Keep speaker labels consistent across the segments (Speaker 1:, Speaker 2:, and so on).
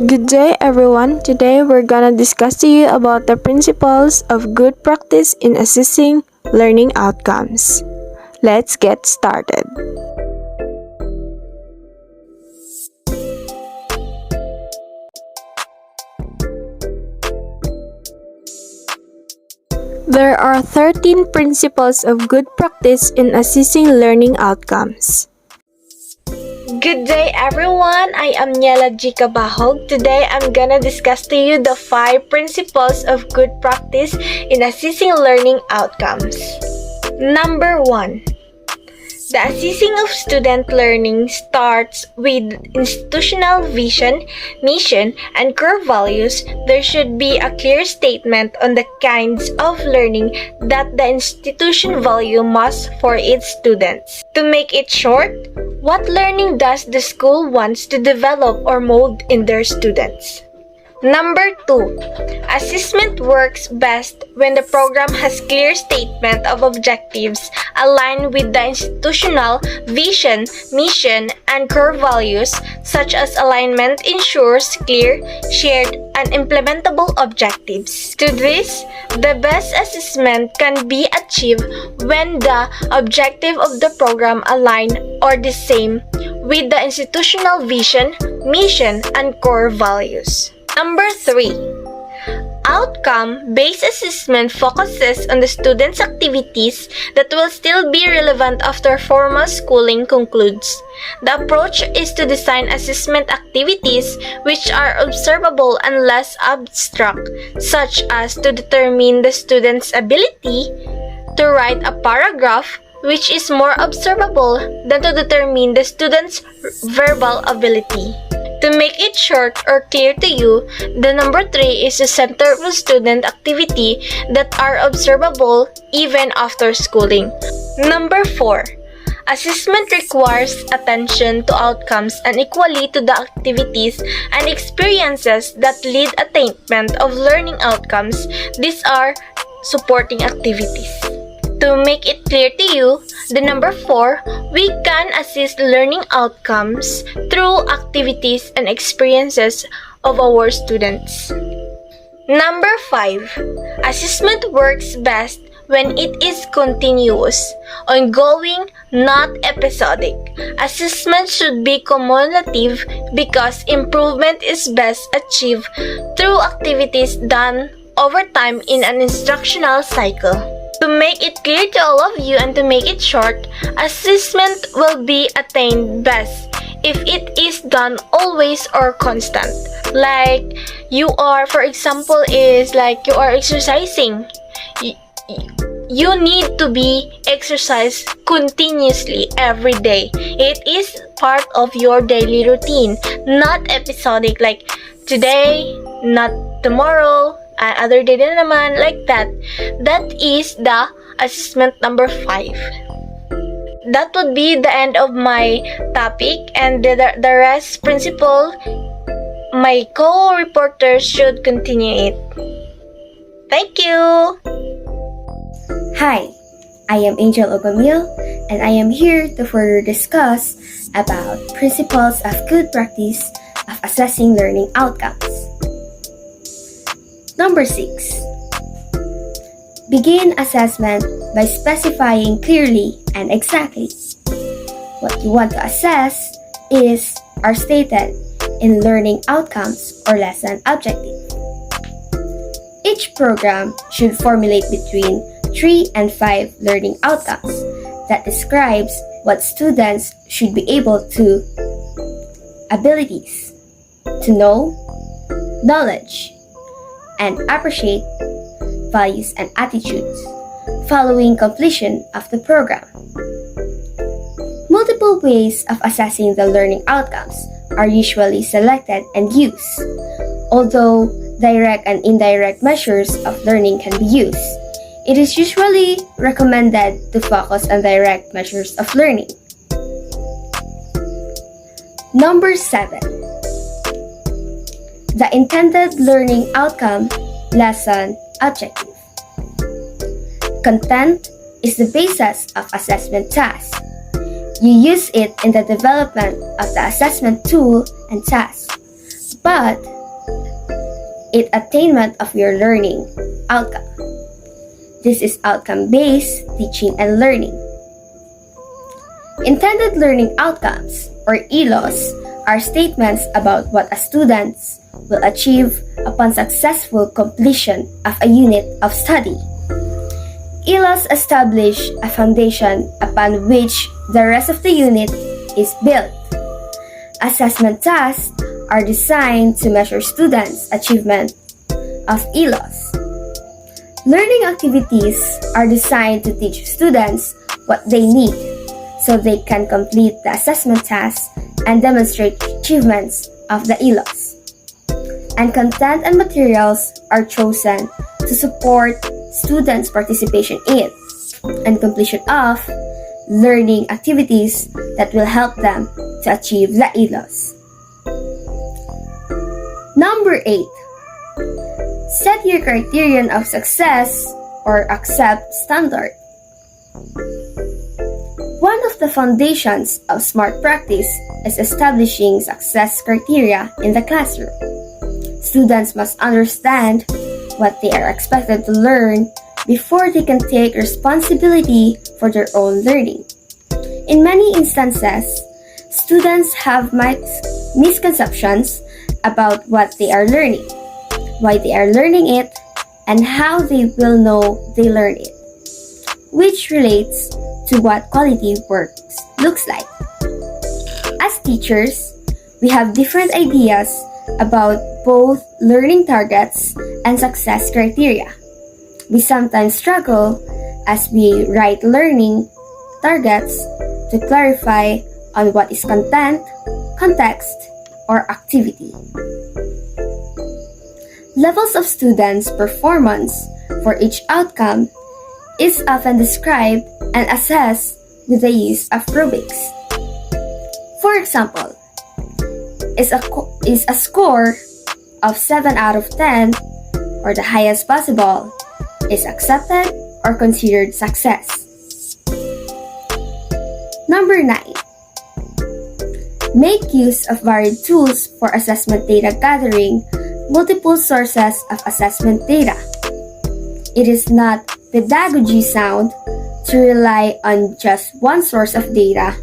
Speaker 1: Good day everyone. Today we're gonna discuss to you about the principles of good practice in assessing learning outcomes. Let's get started. There are 13 principles of good practice in assessing learning outcomes.
Speaker 2: Good day everyone, I am Nielah Cabahug. Today I'm gonna discuss to you the 5 principles of good practice in assessing learning outcomes. Number 1. The assessing of student learning starts with institutional vision, mission, and core values. There should be a clear statement on the kinds of learning that the institution value most for its students. To make it short, what learning does the school wants to develop or mold in their students? Number 2. Assessment works best when the program has clear statement of objectives aligned with the institutional vision, mission, and core values, such as alignment ensures clear, shared, and implementable objectives. To this, the best assessment can be achieved when the objective of the program align or the same with the institutional vision, mission, and core values. Number 3. Outcome-based assessment focuses on the students' activities that will still be relevant after formal schooling concludes. The approach is to design assessment activities which are observable and less abstract, such as to determine the student's ability to write a paragraph, which is more observable than to determine the student's verbal ability. To make it short or clear to you, the number 3 is the center of student activity that are observable even after schooling. Number 4. Assessment requires attention to outcomes and equally to the activities and experiences that lead attainment of learning outcomes. These are supporting activities. To make it clear to you, the number 4, we can assess learning outcomes through activities and experiences of our students. Number 5, assessment works best when it is continuous, ongoing, not episodic. Assessment should be cumulative because improvement is best achieved through activities done over time in an instructional cycle. To make it clear to all of you and to make it short, assessment will be attained best if it is done always or constant. Like you are, for example, is like you are exercising. You need to be exercise continuously every day. It is part of your daily routine, not episodic like today, not tomorrow, other day na naman, like that. That is the assessment number 5. That would be the end of my topic, and the rest principle, my co-reporters should continue it. Thank you!
Speaker 3: Hi, I am Angel of GAMIL, and I am here to further discuss about principles of good practice of assessing learning outcomes. Number 6. Begin assessment by specifying clearly and exactly what you want to assess are stated in learning outcomes or lesson objective. Each program should formulate between 3 and 5 learning outcomes that describes what students should be able to: abilities, to know, knowledge, and appreciate, values and attitudes, following completion of the program. Multiple ways of assessing the learning outcomes are usually selected and used, although direct and indirect measures of learning can be used. It is usually recommended to focus on direct measures of learning. Number 7. The intended learning outcome lesson objective. Content is the basis of assessment tasks. You use it in the development of the assessment tool and task. but it attainment of your learning outcome. This is outcome-based teaching and learning. Intended learning outcomes, or ILOs, are statements about what a student will achieve upon successful completion of a unit of study. ILOs establish a foundation upon which the rest of the unit is built. Assessment tasks are designed to measure students' achievement of ILOs. Learning activities are designed to teach students what they need so they can complete the assessment tasks and demonstrate achievements of the ILOs. And content and materials are chosen to support students' participation in and completion of learning activities that will help them to achieve the ILOs. Number 8. Set your criterion of success or accept standard. One of the foundations of smart practice is establishing success criteria in the classroom. Students must understand what they are expected to learn before they can take responsibility for their own learning. In many instances, students have misconceptions about what they are learning, why they are learning it, and how they will know they learn it, which relates to what quality work looks like. As teachers, we have different ideas about both learning targets and success criteria. We sometimes struggle as we write learning targets to clarify on what is content, context, or activity. Levels of students' performance for each outcome is often described and assessed with the use of rubrics. For example, is a score of 7 out of 10 or the highest possible is accepted or considered success. Number 9. Make use of varied tools for assessment data gathering, multiple sources of assessment data. It is not pedagogy sound to rely on just one source of data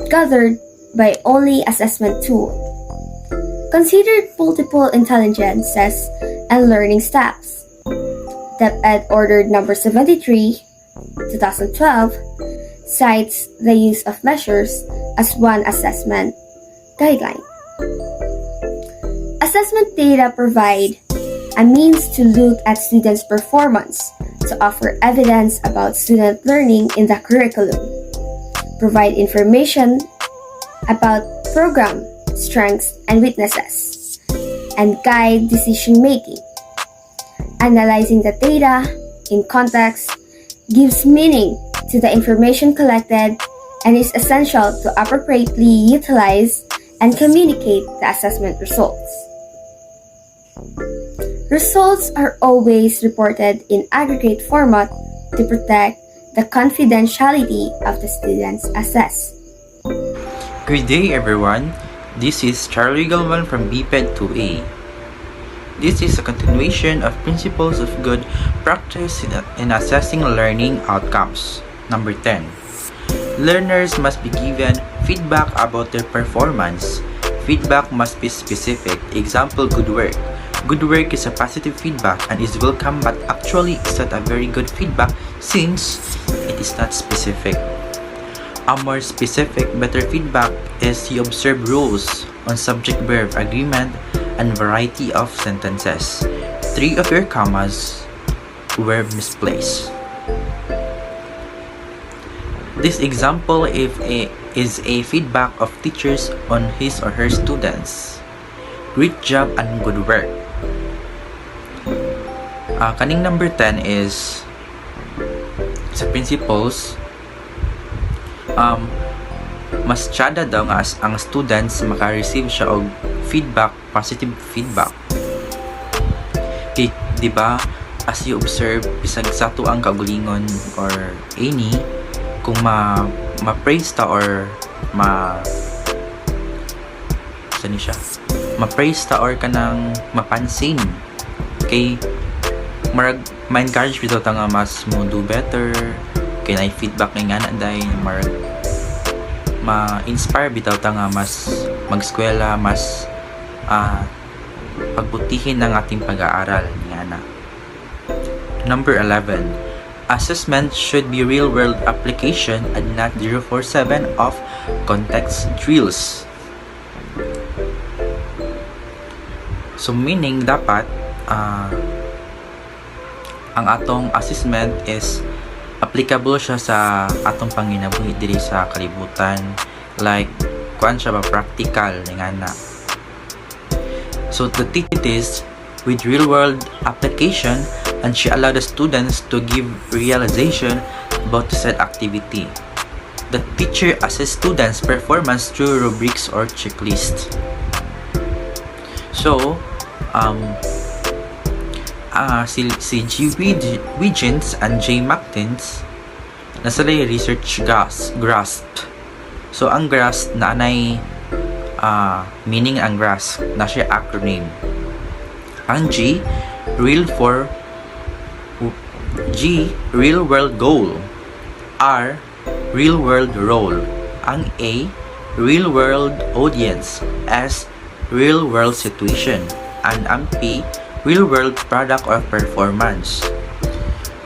Speaker 3: gathered by only assessment tool. Consider multiple intelligences and learning steps. DepEd Order Number 73, 2012, cites the use of measures as one assessment guideline. Assessment data provide a means to look at students' performance, to offer evidence about student learning in the curriculum, provide information about program strengths and weaknesses, and guide decision-making. Analyzing the data in context gives meaning to the information collected and is essential to appropriately utilize and communicate the assessment results. Results are always reported in aggregate format to protect the confidentiality of the students assessed.
Speaker 4: Good day everyone, this is Charlie Galvan from BPED 2A. This is a continuation of Principles of Good Practice in Assessing Learning Outcomes. Number 10. Learners must be given feedback about their performance. Feedback must be specific. Example, good work. Good work is a positive feedback and is welcome, but actually it's not a very good feedback since it is not specific. A more specific, better feedback is you observe rules on subject-verb agreement and variety of sentences. 3 of your commas were misplaced. This example is a feedback of teachers on his or her students. Great job and good work. Kaning number 10 is sa principles. Mas tsada daw nga ang students maka-receive siya og feedback, positive feedback. Okay, di ba? As you observe, bisag sa to ang kagulingon or any, kung ma-praise ta or ma-praise ta or kanang mapansin kay marag ma-encourage bitaw ta nga mas mo do better kay na feedback nga na day marag ma-inspire bitaw ta nga mas mag-eskwela, mas pagbutihin ng ating pag-aaral nga na. Number 11, assessment should be real-world application and not 047 of context drills. So meaning dapat ang atong assessment is applicable siya sa atong panginabuhi diri sa kalibutan, like kuan siya ba practical nga na. So the teacher is with real world application and she allowed the students to give realization about the said activity. The teacher assess students performance through rubrics or checklist. So si G. Wiggins and J. Martins nasa research grasp. So ang grasp na anay meaning ang grasp na siya acronym. Ang G real world goal. R real world role. Ang A real world audience. S real world situation. And ang P real world product or performance.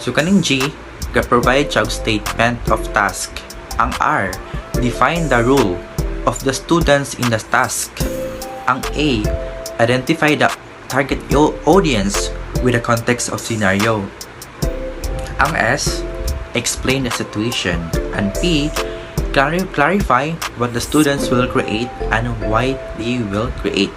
Speaker 4: So kaning G provide siya statement of task. Ang R define the role of the students in the task. Ang A identify the target audience with the context of scenario. Ang S explain the situation. And P clarify what the students will create and why they will create.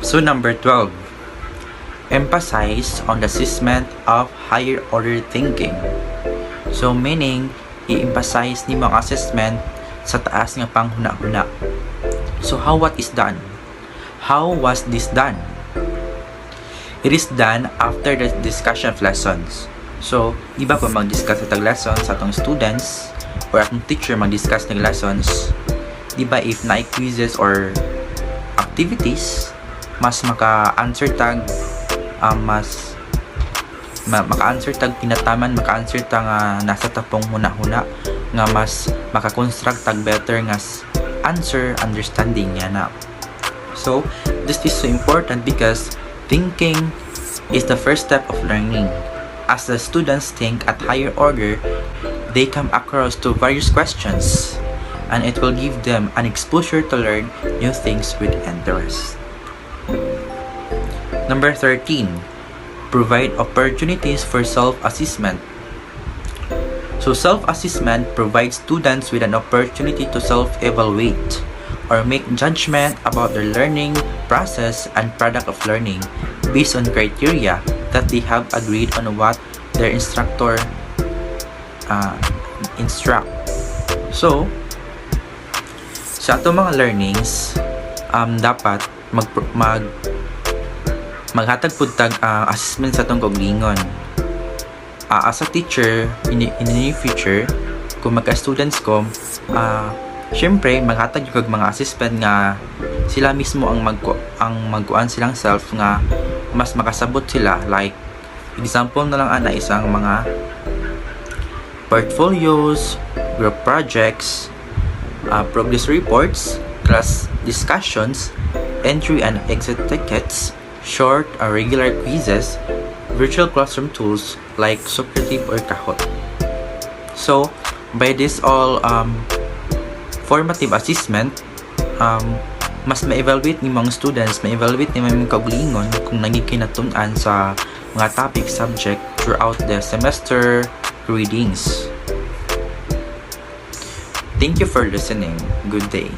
Speaker 4: So number 12, emphasize on the assessment of higher order thinking. So meaning, i-emphasize ni mga assessment sa taas nga panghuna-huna. So how what is done? How was this done? It is done after the discussion of lessons. So, di ba pa mag-discuss sa lessons sa atong students or atong teacher mag-discuss ng lessons, di ba if na-quizzes or activities, mas maka-answer tag maka-answer tag pinataman, maka-answer tag nasa tapong huna-huna nga mas maka-construct tag better nga answer understanding niya na. So this is so important because thinking is the first step of learning. As the students think at higher order, they come across to various questions and it will give them an exposure to learn new things with interest. Number 13, provide opportunities for self-assessment. So self-assessment provides students with an opportunity to self-evaluate or make judgment about their learning process and product of learning based on criteria that they have agreed on what their instructor instruct. So sa ato mga learnings, dapat maghatag pud tag assessment sa atong kaugalingon. As a teacher in the near future, kung magka-students ko, syempre maghatag yung mga assessment nga sila mismo ang magkuan silang self nga mas makasabot sila. Like example na lang ana isang mga portfolios, group projects, progress reports, class discussions, entry and exit tickets, short or regular quizzes, virtual classroom tools like Socrative or Kahoot. So, by this all formative assessment, mas ma-evaluate ni mga students, ma-evaluate ni mga kaugalingon kung nagkikinatun-an sa mga topic subject throughout the semester readings. Thank you for listening. Good day.